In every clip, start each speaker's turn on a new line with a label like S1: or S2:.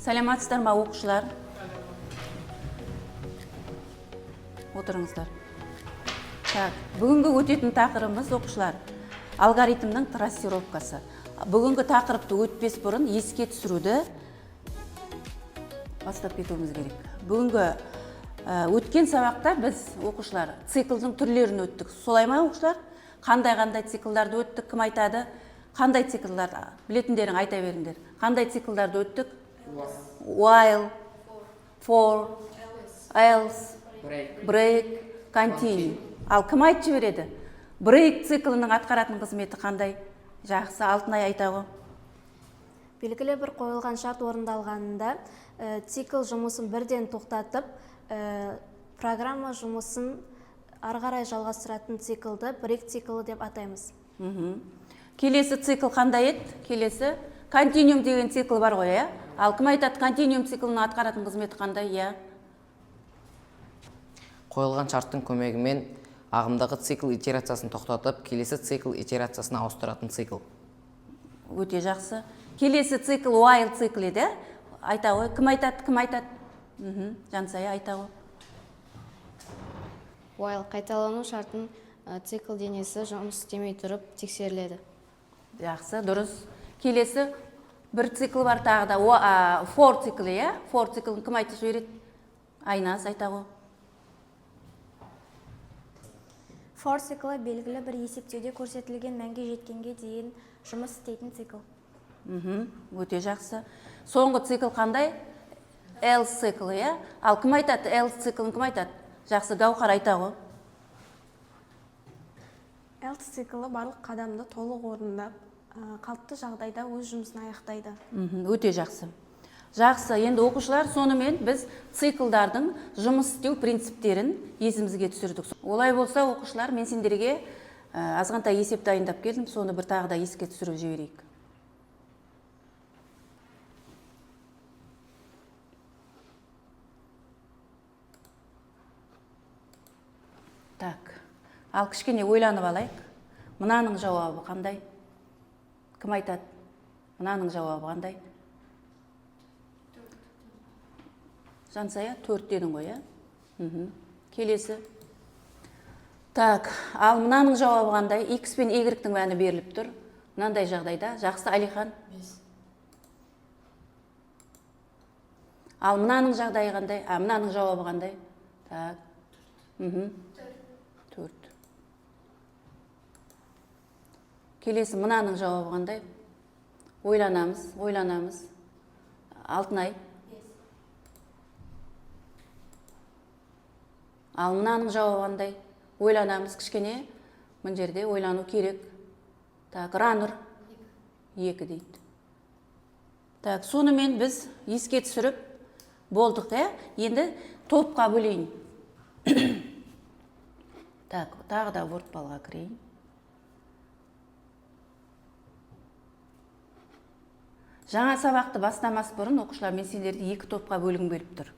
S1: Саламатсыздар ма оқушылар? Отырыңыздар. Так, бүгінгі өтетін тақырыбымыз оқушылар. Алгоритмнің трассировкасы. Бүгінгі тақырыпты өтпес бұрын еске түсіруді бастап кетуіміз керек. Бүгінгі өткен сабақта біз оқушылар циклдың түрлерін өттік. Солай ма оқушылар? Қандай циклдарды өттік, кім айтады? Қандай циклдарды білетіндерің айта беріңдер. Қандай циклдарды өттік? While, for, else, break, continue. Ал кім айтып жібереді? Break циклінің атқаратын қызметі қандай? Жақсы, Алтынай айтағы.
S2: Белгілі бір қойылған шарт орындалғанында цикл жұмысын бірден тоқтатып, программа жұмысын ары қарай жалғастыратын циклді break циклі деп атаймыз.
S1: Келесі цикл қандай еді? Келесі continuum деген цикл бар ғой, иә? Ал кім айтады, continuum циклінің атқаратын қызметі қандай, иә?
S3: Қойылған шарттың көмегімен ағымдағы цикл итерациясын тоқтатып, келесі цикл итерациясына ауыстыратын цикл.
S1: Өте жақсы. Келесі цикл while цикл еді. Айта ғой, кім айтады? Жансая айта ғой.
S4: While қайталану шартын цикл денесі жұмыс істемей тұрып тексеріледі.
S1: Жақсы, дұрыс. Келесі бір цикл бар тағы да for циклі, иә? For циклін кім айтып жібереді? Айназ айта ғой.
S5: For циклі белгілі бір есептеуде көрсетілген мәнге жеткенге дейін жұмыс істейтін цикл.
S1: Өте жақсы. Соңғы цикл қандай? Else циклі, иә? Ал кім айтады? Else циклін кім айтады? Жақсы, Гаухар айта ғой.
S5: Else циклі барлық қадамды толық орындап, қалыпты жағдайда өз жұмысын аяқтайды.
S1: Өте жақсы. Жақсы, енді оқушылар, сонымен біз циклдардың жұмыс істеу принциптерін есімізге түсірдік. Олай болса, оқушылар, мен сендерге азғантай есеп дайындап келдім, соны бір тағы да еске түсіріп жіберейік. Так, ал кішкене ойланып алайық. Мынаның жауабы қандай? Кім айтады? Мынаның жауабы қандай? Жансая, 4 дедің ғой, иә? Келесі. Так, ал мынаның жауабы қандай? X пен Y-тің мәні беріліп тұр. Мынандай жағдайда. Жақсы, Алихан? 5. Ал мынаның жағдайы қандай? Мынаның жауабы қандай? Так. 4. Келесі мынаның жауабы қандай? Ойланамыз. Алтынай. Ал мынаның жауабы қандай? Ойланамыз кішкене. Мына жерде ойлану керек. Так, Ранур 2 дейді. Так, сонымен біз еске түсіріп болдық, иә? Енді топқа бөлейін. Так, тағы да вортпалға кірейін. Жаңа сабақты бастамас бұрын оқушылар, мен сендерді 2 топқа бөлім бөліп тұр.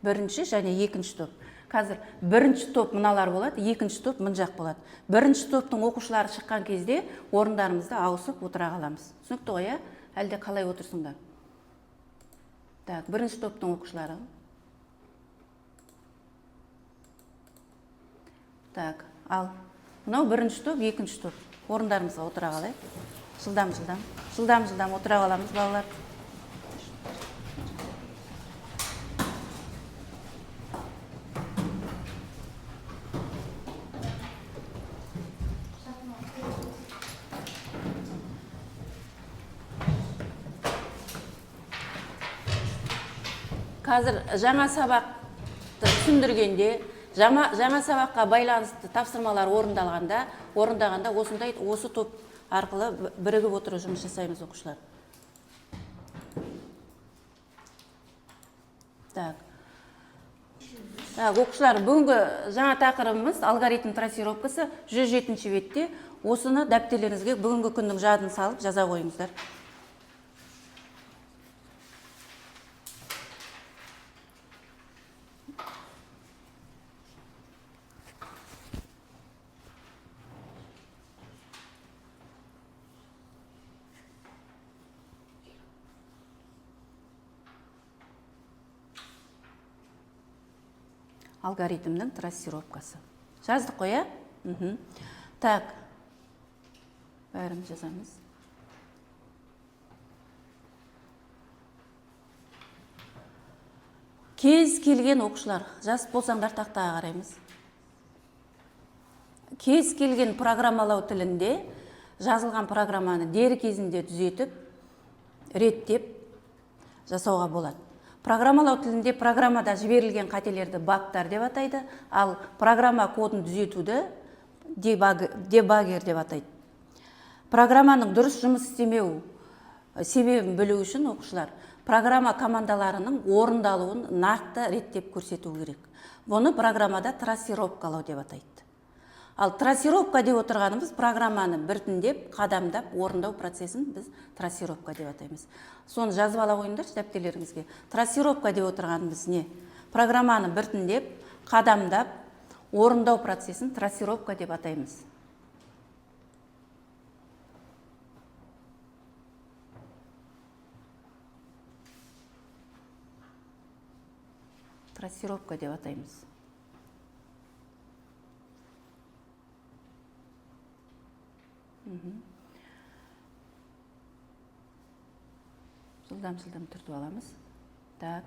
S1: Бірінші және екінші топ. Қазір бірінші топ мыналар болады, екінші топ мын жақ болады. Бірінші топтың оқушылары шыққан кезде орындарымызды ауысып отыра қаламыз. Түсінікті ғой, әлде қалай отырсыңдар? Так, бірінші топтың оқушылары. Так, ал мынау бірінші топ, екінші топ. Орындарымызға отыра қалайық. Жылдам отыра қаламыз, балалар. Қазір жаңа сабақты түсіндіргенде, жаңа сабаққа байланысты тапсырмалар орындағанда осы топ арқылы бірігіп отырып жұмыс жасаймыз оқушылар. Так, оқушылар, бүгінгі жаңа тақырыбымыз алгоритм трассировкасы 107-ші бетте. Осыны дәптерлеріңізге бүгінгі күннің жадын салып жаза қойыңыздар. алгоритмнің трассировкасы. Жаздық қой, иә? Так, бәріміз жазамыз. Кез келген оқушылар, жас болсаңдар тақтаға қараймыз. Кез келген программалау тілінде жазылған программаны дер кезінде түзетіп, реттеп жасауға болады. Программалау тілінде программада жіберілген қателерді багтар деп атайды, ал программа кодын түзетуді дебаггер деп атайды. Программаның дұрыс жұмыс істемеу себебін білу үшін оқушылар программа командаларының орындалуын нақты реттеп көрсету керек. Бұны программада трассировкалау деп атайды. Ал трассировка деп отырғанымыз программаны біртіндеп, қадамдап, орындау процесін біз трассировка деп атаймыз. Соны жазып ала қойыңдаршы дәптерлеріңізге. Трассировка деп отырғанымыз не? Программаны біртіндеп, қадамдап, орындау процесін трассировка деп атаймыз. Трассировка деп атаймыз. Жылдам түртіп аламыз. Так.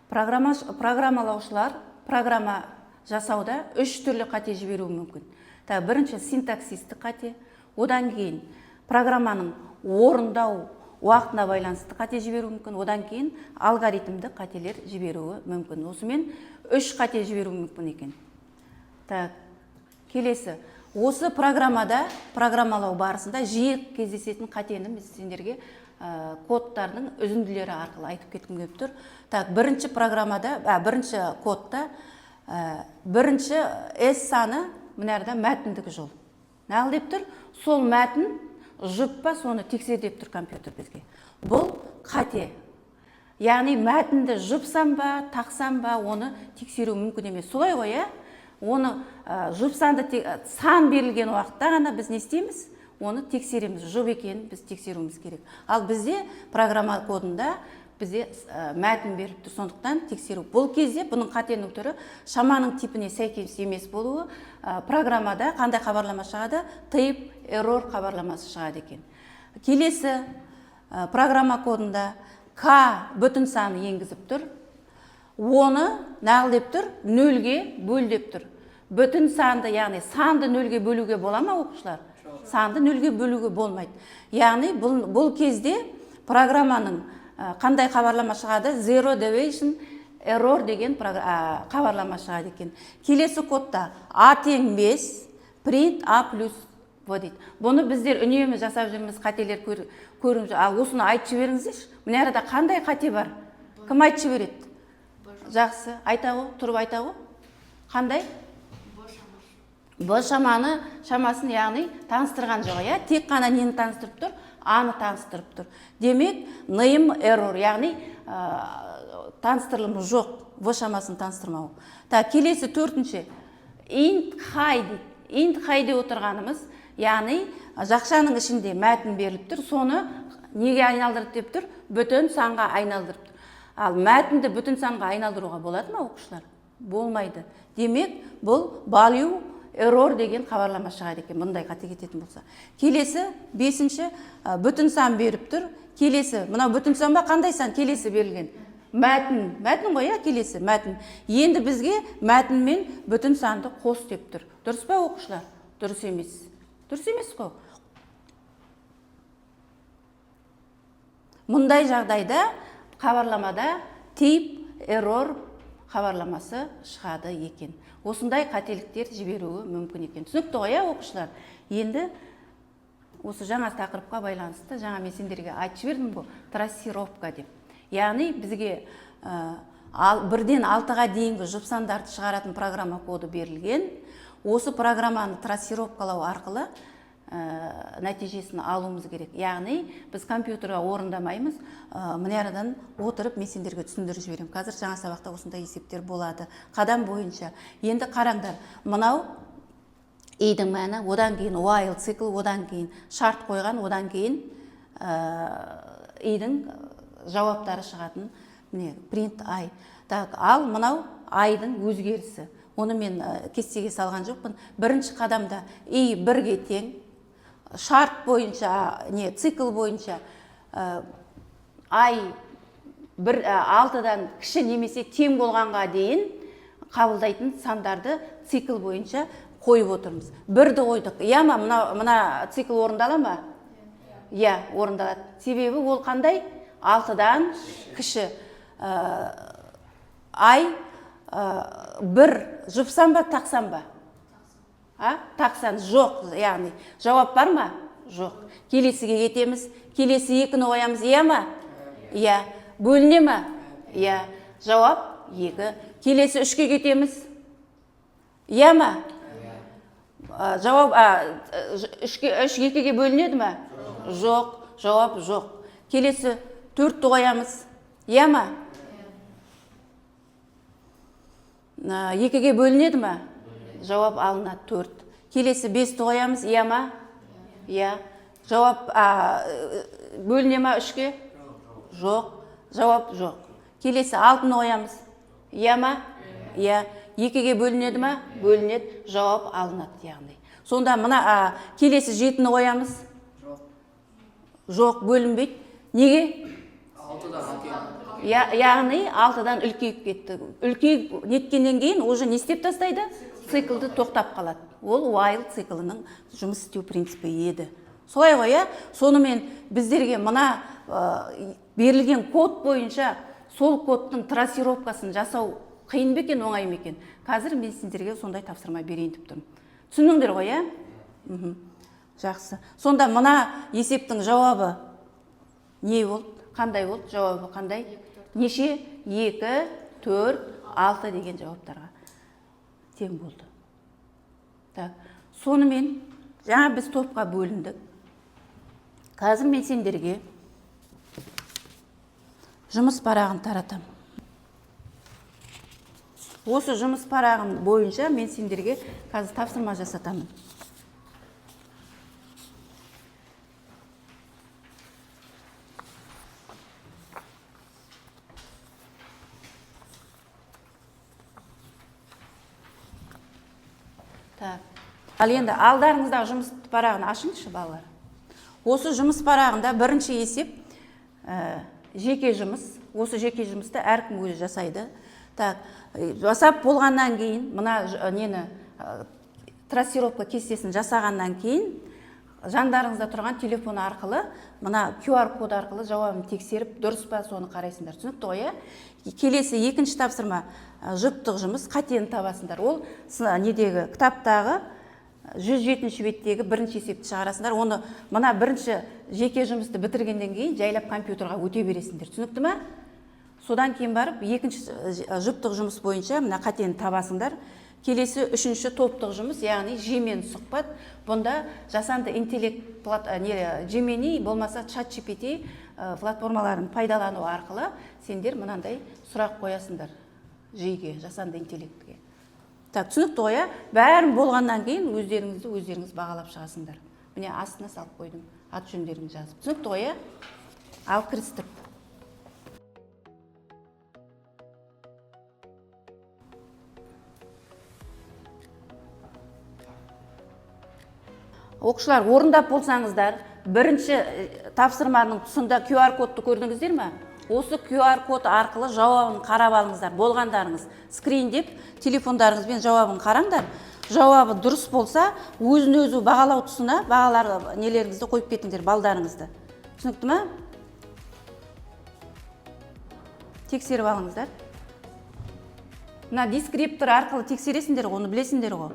S1: Программалаушылар программа жасауда 3 түрлі қате жіберуі мүмкін. Так, бірінші синтаксистік қате, одан кейін программаның орындау уақытына байланысты қате жіберуі мүмкін, одан кейін алгоритмдік қателер жіберуі мүмкін. Осымен 3 қате жіберуі мүмкін екен. Так, келесі. Осы программада, программалау барысында жиі кездесетін қатені біз сендерге кодтардың үзінділері арқылы айтып кеткім келіп тұр. Так, бірінші программада, бірінші кодта бірінші S саны мынарда мәтіндік жол. Нағыл деп тұр? Сол мәтін жұп па, соны тексер деп тұр компьютер бізге. Бұл қате. Яғни мәтінді жұпсам ба, тақсам ба, оны тексеру мүмкін емес. Солай ғой, иә? Оны жұпсанды сан берілген уақытта ғана біз не істейміз? Оны тексереміз. Жұп екенін біз тексеруіміз керек. Ал бізде программа кодында бізде мәтін беріп тұр, сондықтан тексеру. Бұл кезде бұның қатенің түрі шаманың типіне сәйкес емес болуы, программада қандай хабарлама шығады? Type error хабарламасы шығады екен. Келесі программа кодында K бүтін саны енгізіп тұр. Оны нағыл деп тұр, нөлге бөл деп тұр. Бүтін санды, яғни санды нөлге бөлуге бола ма оқушылар? Санды нөлге бөлуге болмайды. Яғни бұл кезде программаның қандай хабарлама шығады? Zero deviation error деген хабарлама шығады екен. Келесі кодта A тең 5, print A плюс дейді. Бұны біздер үнемі жасап жүрміз, қателер көріңіз. Осыны айтып жіберіңіздерші. Мына арада қандай қате бар? Кім айтып жібереді? Жақсы, айтағы, тұрып айтағы. Қандай? Бұл шамасын, яғни таныстырған жоқ, иә? Тек қана нені таныстырып тұр? Аны таныстырып тұр. Демек, name error, яғни таныстырылымы жоқ, бұл шамасын таныстырмау. Так, келесі төртінші. Int high дейді. Int high деп отырғанымыз, яғни жақшаның ішінде мәтін беріліп тұр, соны неге айналдырып деп тұр? Бүтін санға айналдырып тұр. Ал мәтінді бүтін санға айналдыруға болады ма, оқушылар? Болмайды. Демек, бұл value error деген хабарлама шығады екен, бұндай қате кететін болса. Келесі, бесінші, бүтін сан беріп тұр. Келесі, мынау бүтін сан ба, қандай сан? Келесі берілген. Мәтін ғой, келесі, мәтін. Енді бізге мәтін мен бүтін санды қос деп тұр. Дұрыс па, оқушылар? Дұрыс емес. Дұрыс емес қой. Мұндай жағдайда хабарламада type error хабарламасы шығады екен. Осындай қателіктер жіберуі мүмкін екен. Түсінікті ғой, оқушылар? Енді осы жаңа тақырыпқа байланысты, жаңа мен сендерге айтып жібердім ғой, трассировка деп. Яғни бізге 1-ден 6-ға дейінгі жұпсандарды шығаратын программа коды берілген. Осы программаны трассировкалау арқылы нәтижесін алуымыз керек. Яғни біз компьютерға орындамаймыз, мұнарадан отырып мен сендерге түсіндіріп жіберем. Қазір жаңа сабақта осындай есептер болады. Қадам бойынша. Енді қараңдар, мынау идің мәні, одан кейін while цикл, одан кейін шарт қойған, одан кейін идің жауаптары шығатын print I. Так, ал мынау айдың өзгерісі. оны мен кестеге салған жоқпын. Бірінші қадамда и бірге тең, шарт бойынша, цикл бойынша ай 6-дан кіші немесе тең болғанға дейін қабылдайтын сандарды цикл бойынша қойып отырмыз. Бірді қойдық. Иә ма, мына цикл орындала ма? Иә, орындалады. Себебі ол қандай? 6-дан кіші. Ай 1 жұпсам ба, тақсам ба? Тақсан жоқ, яғни жауап бар ма? Жоқ. Келесіге кетеміз. Келесі 2-ні қоямыз, иә ма? Иә. Бөліне ма? Иә. Жауап 2. Келесі 3-ке кетеміз. Иә ма? Жауап 3 2-ге бөлінеді ма? Жоқ. Жауап жоқ. Келесі 4-ті қоямыз. Иә ма? 2-ге бөлінеді ма? Жауап алынады 4. Келесі 5-ті қоямыз. Иә ма? Иә. Жауап бөліне ма 3-ге? Жоқ. Жауап жоқ. Келесі 6-ны қоямыз. Иә ма? Иә. 2-ге бөлінеді ма? Бөлінеді. Жауап алынады яғни. Сонда мына келесі 7-ні қоямыз. Жоқ, бөлінбейді. Неге? 6-дан яғни 6-дан үлкейіп кетті. Үлкейіп неткеннен кейін уже не істеп тастайды? Циклды тоқтап қалады. Ол while циклының жұмыс істеу принципі еді. Солай ғой, иә? Сонымен біздерге мына берілген код бойынша сол кодтың трассировкасын жасау қиын бе екен, оңай ма екен? Қазір мен сіздерге сондай тапсырма берейін деп тұрмын. Түсіндіңдер ғой, иә? Жақсы. Сонда мына есептің жауабы не болды? Қандай болды? Жауабы қандай? Неше? 2, 4, 6 деген жауаптарға тең болды. Так, сонымен жаңа біз топқа бөліндік. Қазір мен сендерге жұмыс парағын таратам. Осы жұмыс парағын бойынша мен сендерге қазір тапсырма жасатамын. Так. Ал енді алдарыңыздағы жұмыс парағын ашыңызшы, балалар. Осы жұмыс парағында бірінші есеп жеке жұмыс. Осы жеке жұмысты әркім өзі жасайды. Так, жасап болғаннан кейін, мына нені трассировка кестесін жасағаннан кейін, жандарыңызда тұрған телефон арқылы, мына QR код арқылы жауабын тексеріп, дұрыс па соны қарайсыңдар. Түсінікті ғой, иә? Келесі екінші тапсырма жұптық жұмыс, қатені табасыңдар. Ол недегі кітаптағы 107-ші беттегі бірінші есепті шығарасыңдар. Оны мына бірінші жеке жұмысты бітіргенден кейін жайлап компьютерға өте бересіңдер. Түсінікті ме? Содан кейін барып екінші жұптық жұмыс бойынша мына қатені табасыңдар. Келесі үшінші топтық жұмыс, яғни жемен сұхбат. Бұнда жасанды интеллект Gemini болмаса ChatGPT платформаларын пайдалану арқылы сендер мынандай сұрақ қоясыңдар жүйеге, жасанды интеллектке. Так, түсінікті ғой, бәрін болғаннан кейін өздеріңіз бағалап шығасыңдар. Міне астына салып қойдым, ат жөндеріңізді жазып. Түсінікті ғой, ал кірістік. Оқушылар, орындап болсаңыздар, бірінші тапсырманың тұсында QR кодты көрдіңіздер ме? Осы QR код арқылы жауабын қарап алыңыздар, болғандарыңыз. Скриндеп, телефондарыңызбен жауабын қараңдар. Жауабы дұрыс болса, өзін-өзі бағалау тұсына бағалар нелеріңізді қойып кетіңдер, балдарыңызды. Түсінікті ме? Тексеріп алыңыздар. Мына дискриптор арқылы тексересіңдер, оны білесіңдер ғой.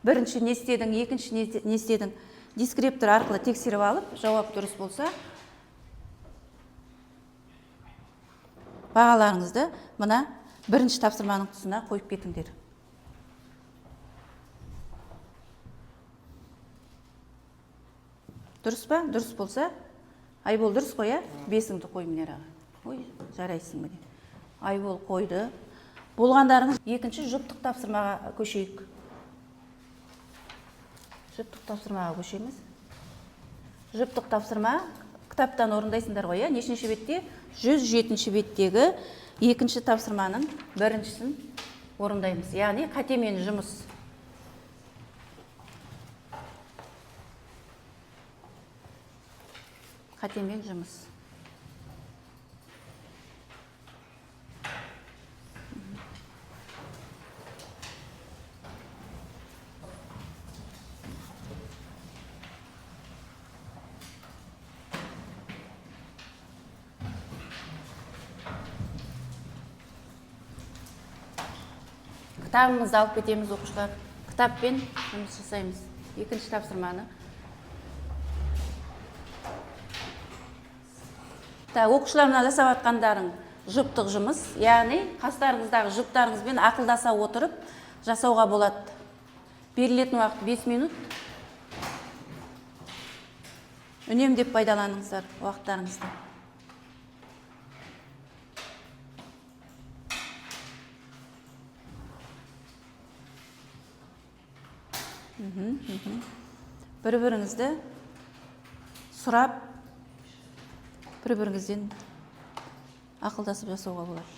S1: Бірінші не істедің, екінші не істедің, дискриптор арқылы тексеріп алып, жауап дұрыс болса, бағаларыңызды мына бірінші тапсырманың тұсына қойып кетіңдер. Дұрыс па? Дұрыс болса, Айбол дұрыс қой, 5-іңді қой міне араға. Ой, жарайсың міне. Айбол қойды. Болғандарыңыз екінші жұптық тапсырмаға көшейік. Жұптық тапсырмаға көшеміз. Жұптық тапсырма кітаптан орындайсыңдар ғой, нешінші бетте? 107-ші беттегі екінші тапсырманың біріншісін орындаймыз. Яғни қатемен жұмыс. Қатемен жұмыс. Кітабымызды алып кетеміз оқушылар. Кітаппен жұмыс жасаймыз. Екінші тапсырманы. Оқушылар мына жасап жатқандарың жұптық жұмыс, яғни қастарыңыздағы жұптарыңызбен ақылдаса отырып жасауға болады. Берілетін уақыт 5 минут. Үнемдеп пайдаланыңыздар уақыттарыңызды. Бір-біріңізді сұрап, бір-біріңізден ақылдасып жасауға болады.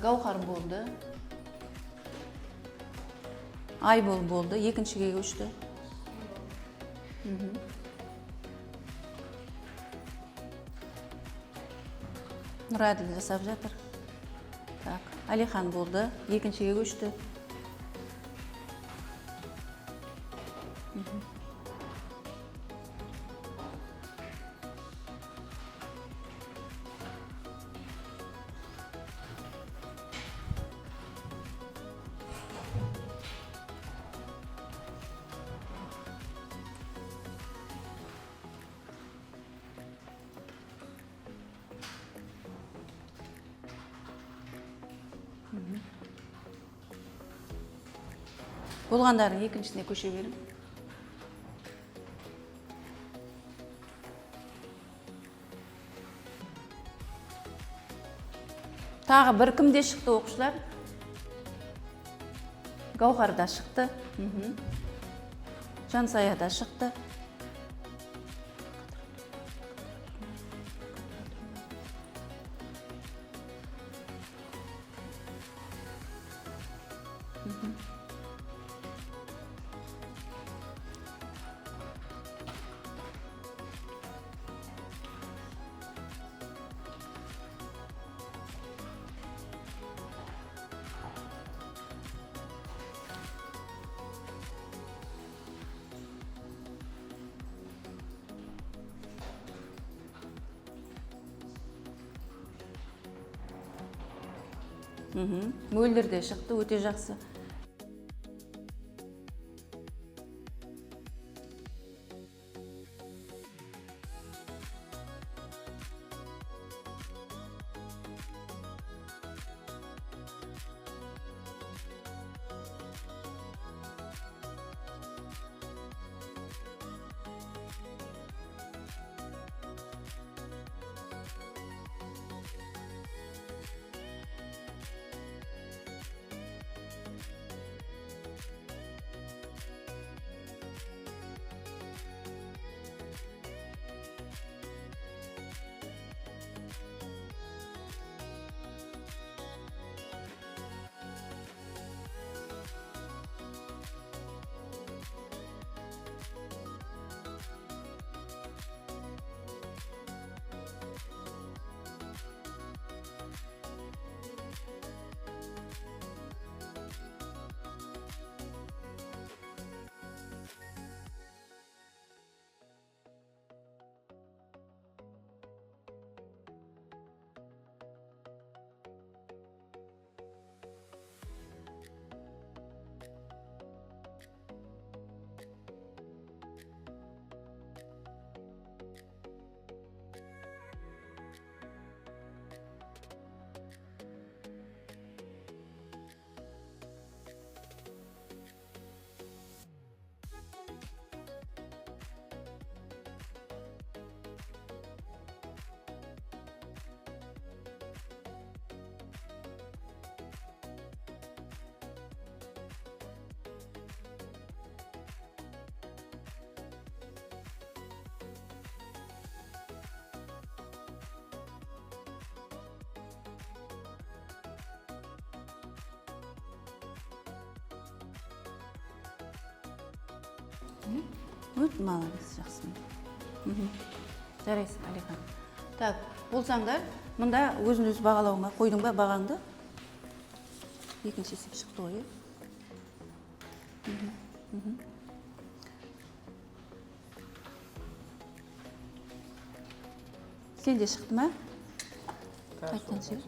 S1: Гаухар болды. Айбол болды. Екіншіге көшті. Нұраділ жасап жатыр. Алихан болды. Екіншіге көшті. Болғандардың екіншісіне көше берің. Тағы бір кімде шықты оқушылар? Гаухарда шықты. Жансаяда шықты. Мөлдір де шықты, өте жақсы. Өте молодец, жақсы. Жарайсың, Алихан. Так, болсаңдар, мында өзін-өз бағалауыңа қойдың ба бағаңды? Екінші есеп шықты ғой, Сен де шықты ма? Қайттан сен?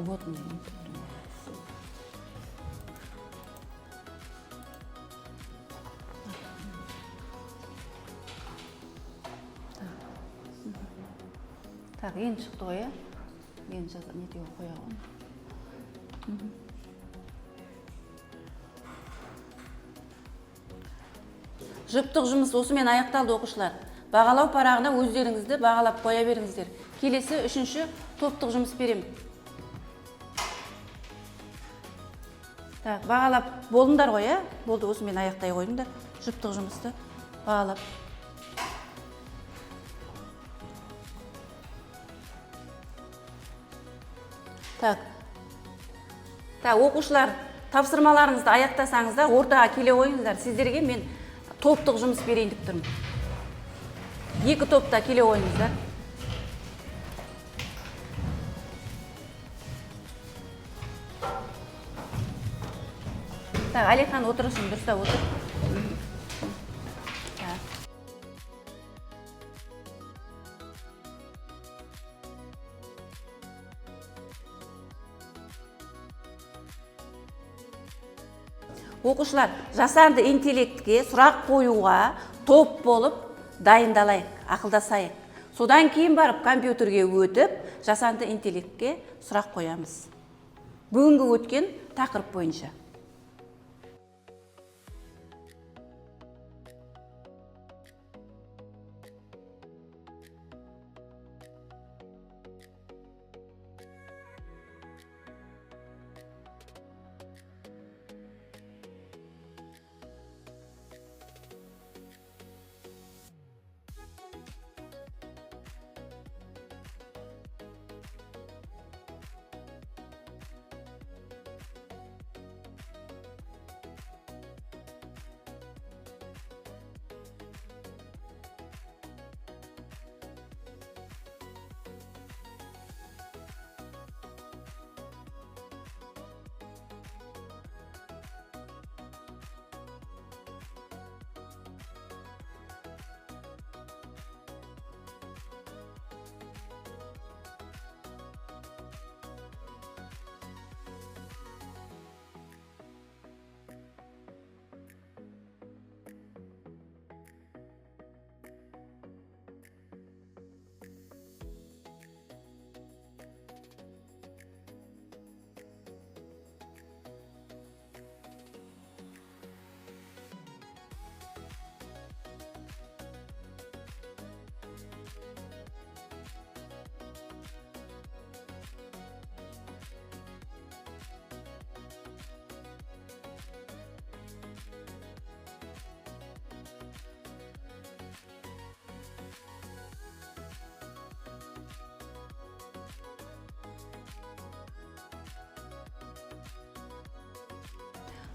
S1: Вот он. Так, енді шықты ғой, енді нетеу қояғын. Жұптық жұмыс осымен аяқталды оқушылар. Бағалау парағына өздеріңізді бағалап қоя беріңіздер. Келесі үшінші топтық жұмыс берем. Так, бағалап болдыңдар ғой, болды, осымен аяқтай қойдыңдар. Жұптық жұмысты бағалап. Так, оқушылар, тапсырмаларыңызды аяқтасаңыздар, ортаға келе қойыңыздар. Сіздерге мен топтық жұмыс берейін деп тұрмын. 2 топта келе қойыңыздар. Так, Алихан отырсын, дұрыста отыр. Оқушылар, жасанды интеллектке сұрақ қоюға топ болып дайындалайық, ақылдасайық. Содан кейін барып компьютерге өтіп, жасанды интеллектке сұрақ қоямыз. Бүгінгі өткен тақырып бойынша.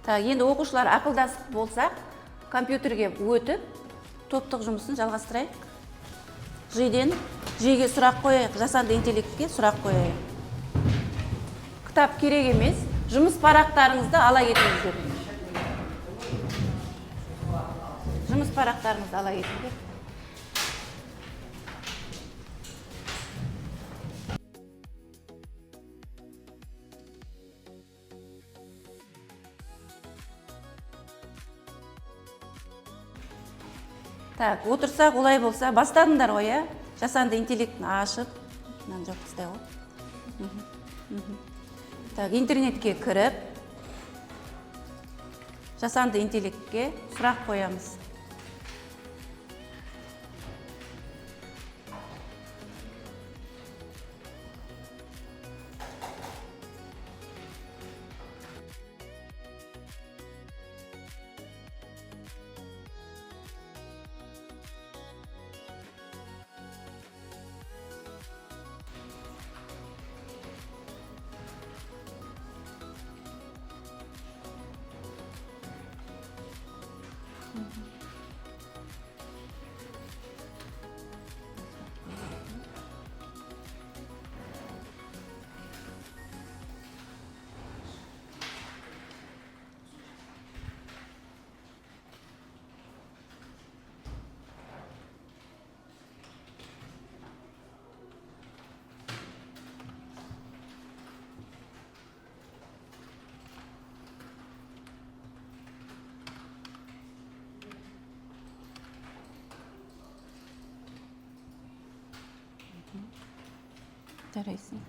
S1: Так, енді оқушылар ақылдасып болса, компьютерге өтіп, топтық жұмысын жалғастырайық. Жиге сұрақ қояйық, жасанды интеллектке сұрақ қояйық. Кітап керек емес, жұмыс парақтарыңызды ала кетіңіздер. Жұмыс парақтарыңызды ала кетіңіздер. Так, отырсақ, олай болса, бастадыңдар ғой, жасанды интеллектін ашып, мынаны жоқ қыстай ғой. Так, интернетке кіріп, жасанды интеллектке сұрақ қоямыз. Жарайсың.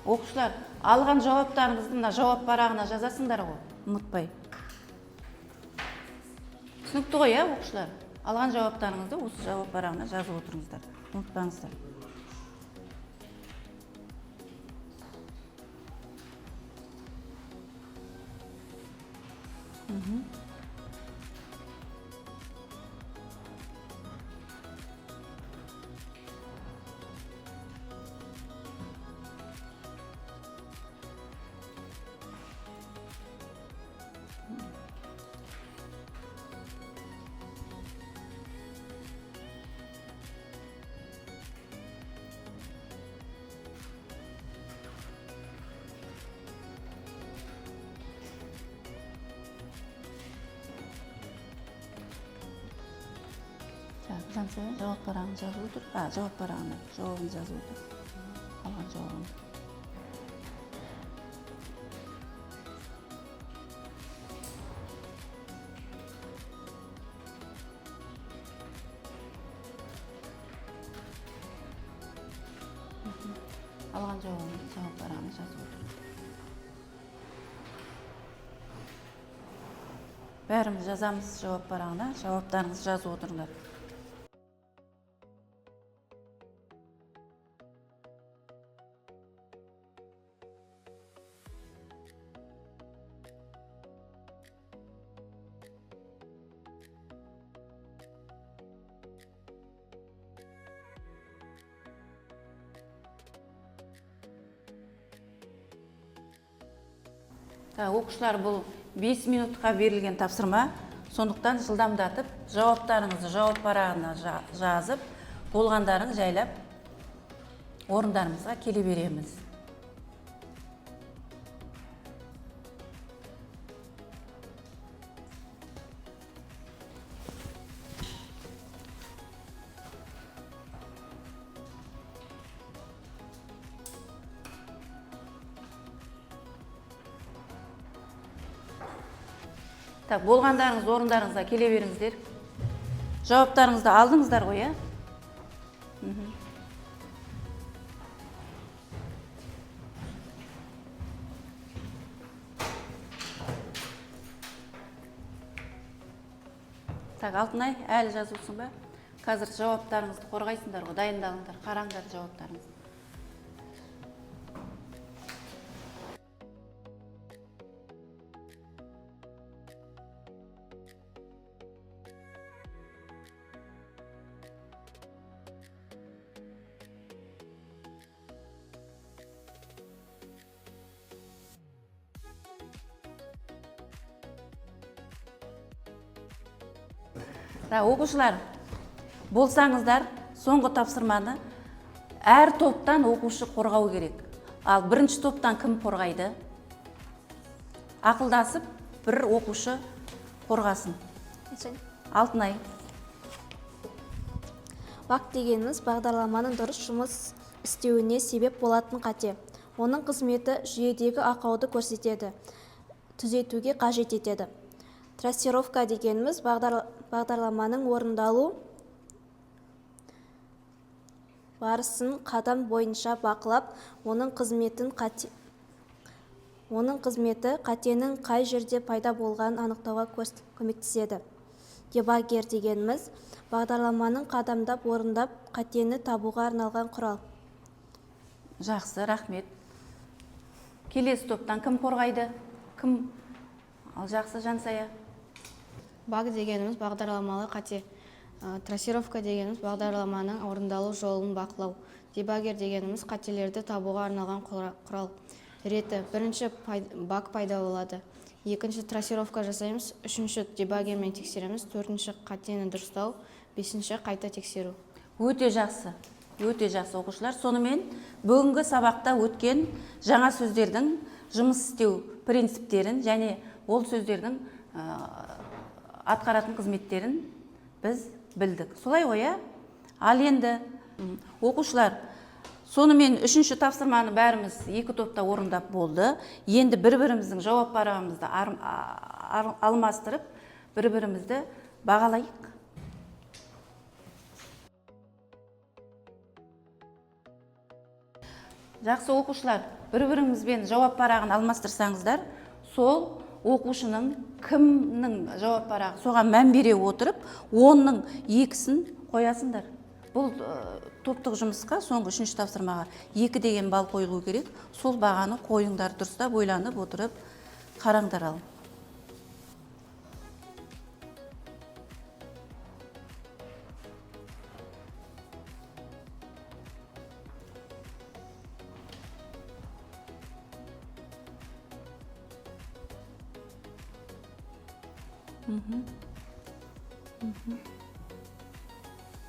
S1: Оқушылар, алған жауаптарыңызды мына жауап парағына жазасыңдар ғой, ұмытпай. Түсінікті ғой, оқушылар? Алған жауаптарыңызды осы жауап парағына жазып отырыңыздар. Ұмытпаңыздар. Бұдан соң жауап парағын жазып отыр. Жауап парағына жауабын жазып отыр. Алған жауабын. Алған жауабын жауап парағына жазып отыр. Бәріміз жазамыз жауап парағына. Жауаптарыңызды жазып отырыңдар. Оқушылар, бұл 5 минутқа берілген тапсырма. Сондықтан жылдамдатып, жауаптарыңызды жауап парағына жазып, болғандарын жайлап орындарымызға келе береміз. Болғандарыңыз орындарыңызға келе беріңіздер. Жауаптарыңызды алдыңыздар ғой, иә? Алтынай, әлі жазылсын ба? Қазір жауаптарыңызды қорғайсыңдар ғой, дайындалыңдар, қараңдар жауаптарыңызды. Оқушылар, болсаңыздар, соңғы тапсырманы әр топтан оқушы қорғау керек. Ал бірінші топтан кім қорғайды? Ақылдасып, бір оқушы қорғасын. Алтынай.
S2: Баг дегеніміз бағдарламаның дұрыс жұмыс істеуіне себеп болатын қате. Оның қызметі жүйедегі ақауды көрсетеді, түзетуге қажет етеді. Трассировка дегеніміз бағдарламаның орындалу барысын қадам бойынша бақылап, оның қызметі қатенің қай жерде пайда болғанын анықтауға көмектеседі. Дебаггер дегеніміз бағдарламаның қадамдап орындап қатені табуға арналған құрал.
S1: Жақсы, рахмет. Келесі топтан кім қорғайды? Кім? Ал жақсы, Жансая.
S4: Баг дегеніміз бағдарламалы қате. Трассировка дегеніміз бағдарламаның орындалу жолын бақылау. Дебаггер дегеніміз қателерді табуға арналған құрал. Реті: бірінші баг пайда болады, екінші трассировка жасаймыз, үшінші дебаггермен тексереміз, төртінші қатені дұрыстау, бесінші қайта тексеру.
S1: Өте жақсы оқушылар. Сонымен бүгінгі сабақта өткен жаңа сөздердің жұмыс істеу принциптерін және ол сөздердің атқаратын қызметтерін біз білдік. Солай ғой, иә? Ал енді оқушылар, сонымен үшінші тапсырманы бәріміз екі топта орындап болды. Енді бір-біріміздің жауап парағымызды алмастырып, бір-бірімізді бағалайық. Жақсы оқушылар, бір-біріңізбен жауап парағын алмастырсаңыздар, сол оқушының кімнің жауап парағы соған мән бере отырып, 10-ның 2-сін қоясыңдар. Бұл топтық жұмысқа, соңғы үшінші тапсырмаға 2 деген балл қойылу керек. Сол бағаны қойыңдар, дұрыстап ойланып отырып қараңдар ал.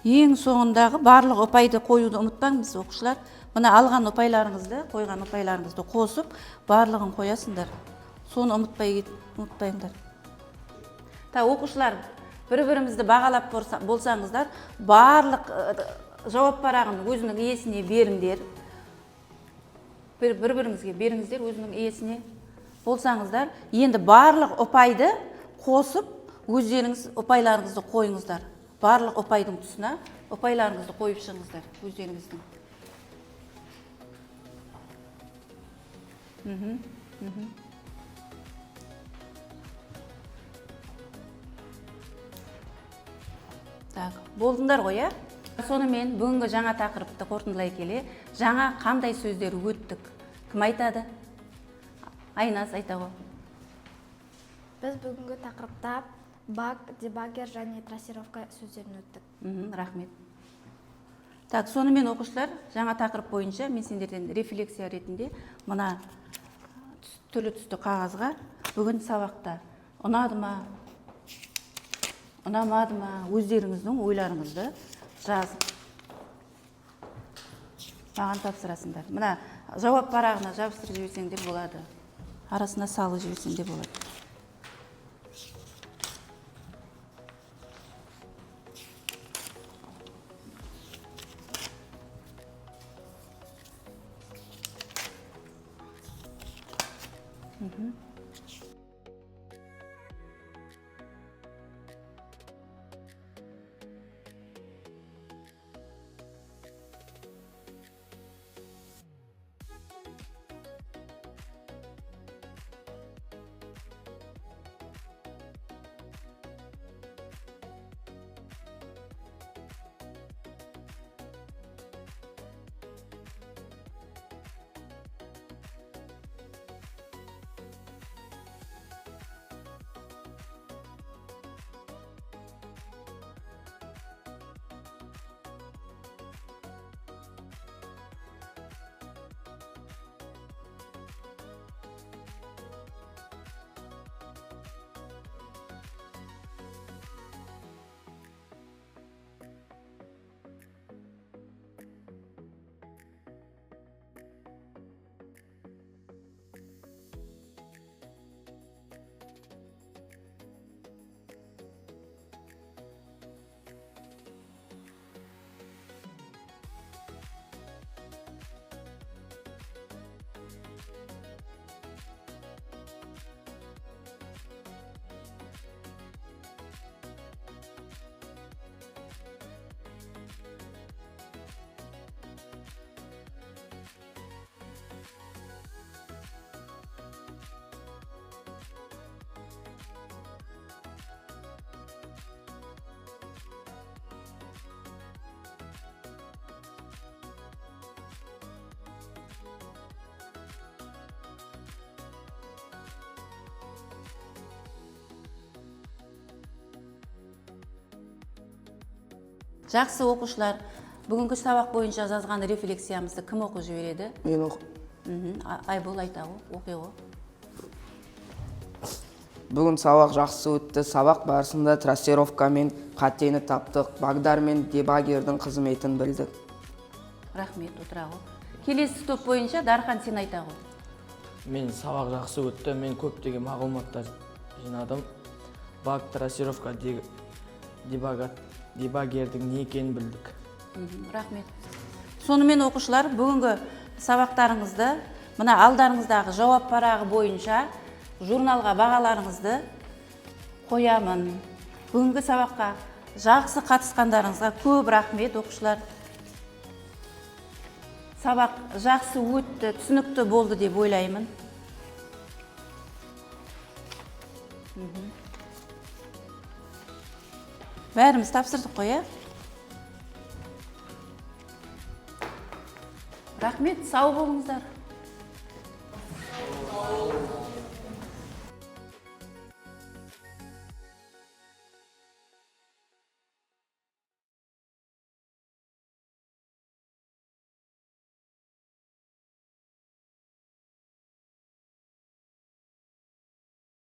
S1: Ең соңындағы барлық ұпайды қоюды ұмытпаңыз оқушылар. Мына алған ұпайларыңызды, қойған ұпайларыңызды қосып, барлығын қоясыңдар. Соны ұмытпайыңдар. Оқушылар, бір-бірімізді бағалап болсаңыздар, барлық жауап парағын өзінің иесіне беріңдер. Бір-біріңізге беріңіздер өзінің иесіне болсаңыздар. Енді барлық ұпайды қосып, өздеріңіз ұпайларыңызды қойыңыздар. Барлық ұпайдың тұсына ұпайларыңызды қойып шығыңыздар өздеріңіздің. Болдыңдар ғой, иә? Сонымен бүгінгі жаңа тақырыпты қорытындылай келе, жаңа қандай сөздер өттік? Кім айтады? Айнас айта ғой.
S5: Біз бүгінгі тақырыпта баг, дебаггер және трассировка сөздерін өттік.
S1: Рахмет. Сонымен оқушылар, жаңа тақырып бойынша мен сендерден рефлексия ретінде мына түрлі түсті қағазға бүгін сабақта ұнады ма, ұнамады ма, өздеріңіздің ойларыңызды жазып маған тапсырасыңдар. Мына жауап парағына жабыстырып жіберсеңдер болады. Арасына салып жіберсеңдер болады. Жақсы оқушылар, бүгінгі сабақ бойынша жазған рефлексиямызды кім оқып жібереді?
S6: Мен оқып.
S1: Айбол айтағы, оқиғы.
S6: Бүгін сабақ жақсы өтті. Сабақ барысында трассировка мен қатені таптық. Бағдар мен дебагердің қызметін білдік.
S1: Рахмет, отырағы. Келесі топ бойынша Дархан сен айтағы.
S7: Мен сабақ жақсы өтті. Мен көптеген мағлұматтар жинадым. Баг, трассировка, дебагердің не екенін білдік.
S1: Рахмет. Сонымен оқушылар, бүгінгі сабақтарыңызды, мына алдарыңыздағы жауап парағы бойынша журналға бағаларыңызды қоямын. Бүгінгі сабаққа жақсы қатысқандарыңызға көп рахмет оқушылар. Сабақ жақсы өтті, түсінікті болды деп ойлаймын. Бәріміз тапсырдық қой, Рахмет, сау болыңыздар.